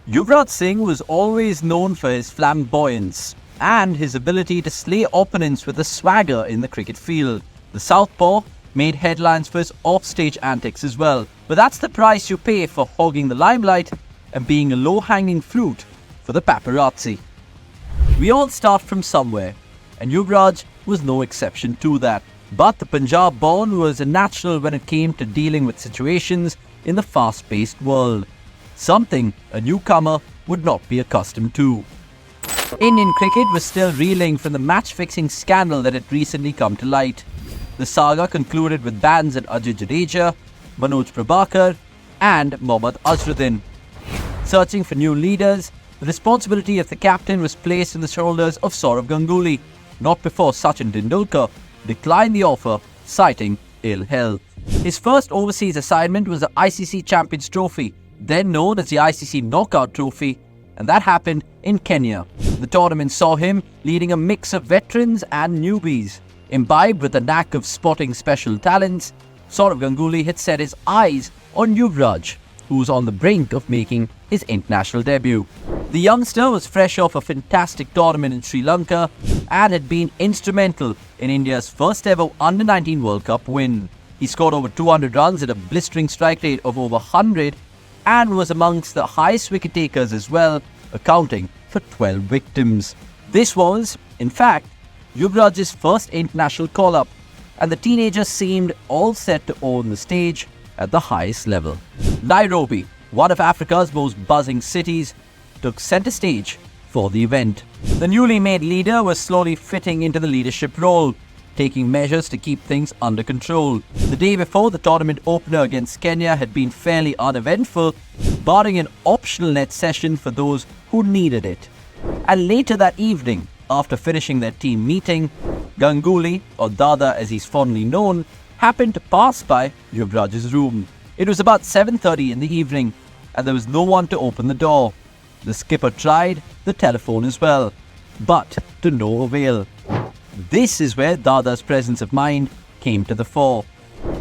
Yuvraj Singh was always known for his flamboyance and his ability to slay opponents with a swagger in the cricket field. The southpaw made headlines for his offstage antics as well, but that's the price you pay for hogging the limelight and being a low-hanging fruit for the paparazzi. We all start from somewhere, and Yuvraj was no exception to that. But the Punjab-born was a natural when it came to dealing with situations in the fast-paced world, something a newcomer would not be accustomed to. Indian cricket was still reeling from the match-fixing scandal that had recently come to light. The saga concluded with bans at Ajay Jadeja, Manoj Prabhakar and Mohammad Azharuddin. Searching for new leaders, the responsibility of the captain was placed in the shoulders of Sourav Ganguly, not before Sachin Tendulkar declined the offer, citing ill health. His first overseas assignment was the ICC Champions Trophy, then known as the ICC Knockout Trophy, and that happened in Kenya. The tournament saw him leading a mix of veterans and newbies. Imbibed with the knack of spotting special talents, Sourav Ganguly had set his eyes on Yuvraj, who was on the brink of making his international debut. The youngster was fresh off a fantastic tournament in Sri Lanka and had been instrumental in India's first ever Under-19 World Cup win. He scored over 200 runs at a blistering strike rate of over 100 and was amongst the highest wicket takers as well, accounting for 12 victims. This was, in fact, Yuvraj's first international call-up, and the teenager seemed all set to own the stage at the highest level. Nairobi, one of Africa's most buzzing cities, took centre stage for the event. The newly made leader was slowly fitting into the leadership role, taking measures to keep things under control. The day before, the tournament opener against Kenya had been fairly uneventful, barring an optional net session for those who needed it. And later that evening, after finishing their team meeting, Ganguly, or Dada as he's fondly known, happened to pass by Yuvraj's room. It was about 7:30 in the evening, and there was no one to open the door. The skipper tried the telephone as well, but to no avail. This is where Dada's presence of mind came to the fore.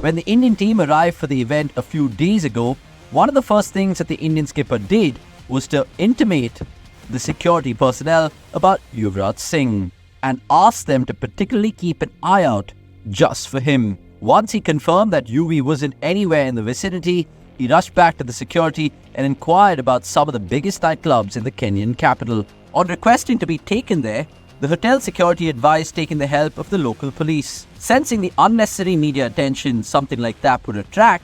When the Indian team arrived for the event a few days ago, one of the first things that the Indian skipper did was to intimate the security personnel about Yuvraj Singh and asked them to particularly keep an eye out just for him. Once he confirmed that UV wasn't anywhere in the vicinity, he rushed back to the security and inquired about some of the biggest nightclubs in the Kenyan capital. On requesting to be taken there, the hotel security advised taking the help of the local police. Sensing the unnecessary media attention something like that would attract,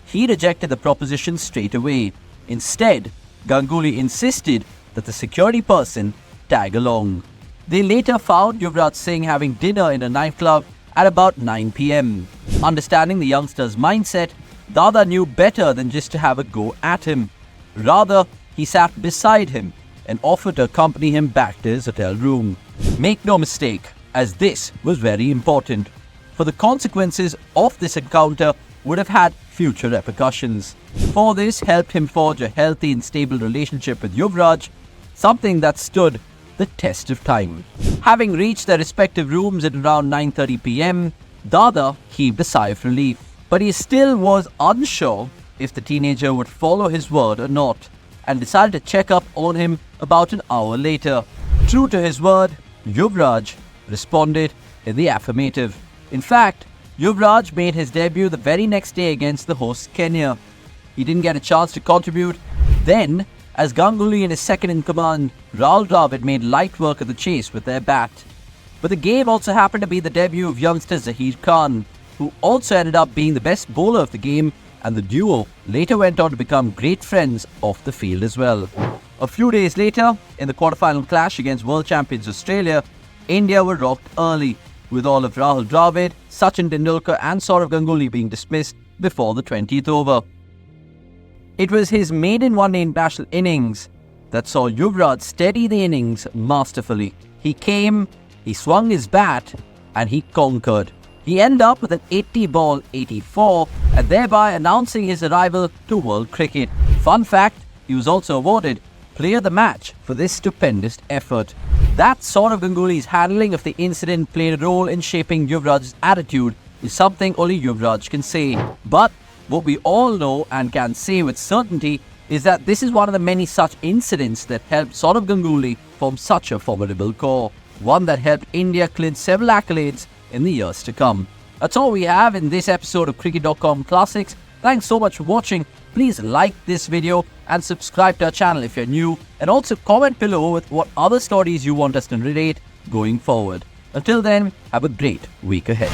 he rejected the proposition straight away. Instead, Ganguly insisted that the security person tag along. They later found Yuvraj Singh having dinner in a nightclub at about 9 p.m. Understanding the youngster's mindset, Dada knew better than just to have a go at him. Rather, he sat beside him and offered to accompany him back to his hotel room. Make no mistake, as this was very important, for the consequences of this encounter would have had future repercussions. For this helped him forge a healthy and stable relationship with Yuvraj, something that stood the test of time. Having reached their respective rooms at around 9:30 p.m, Dada heaved a sigh of relief. But he still was unsure if the teenager would follow his word or not, and decided to check up on him about an hour later. True to his word, Yuvraj responded in the affirmative. In fact, Yuvraj made his debut the very next day against the host Kenya. He didn't get a chance to contribute then, as Ganguly and his second-in-command, Rahul Dravid, made light work of the chase with their bat. But the game also happened to be the debut of youngster Zaheer Khan, who also ended up being the best bowler of the game, and the duo later went on to become great friends off the field as well. A few days later, in the quarter-final clash against world champions Australia, India were rocked early, with all of Rahul Dravid, Sachin Tendulkar and Sourav Ganguly being dismissed before the 20th over. It was his maiden one-day international innings that saw Yuvraj steady the innings masterfully. He came, he swung his bat, and he conquered. He ended up with an 80-ball 84 and thereby announcing his arrival to world cricket. Fun fact, he was also awarded Player of the Match for this stupendous effort. That Sourav Ganguly's handling of the incident played a role in shaping Yuvraj's attitude is something only Yuvraj can say. But what we all know and can say with certainty is that this is one of the many such incidents that helped Sourav Ganguly form such a formidable core, one that helped India clinch several accolades in the years to come. That's all we have in this episode of cricket.com Classics. Thanks so much for watching. Please like this video and subscribe to our channel if you're new, and also comment below with what other stories you want us to relate going forward. Until then, have a great week ahead.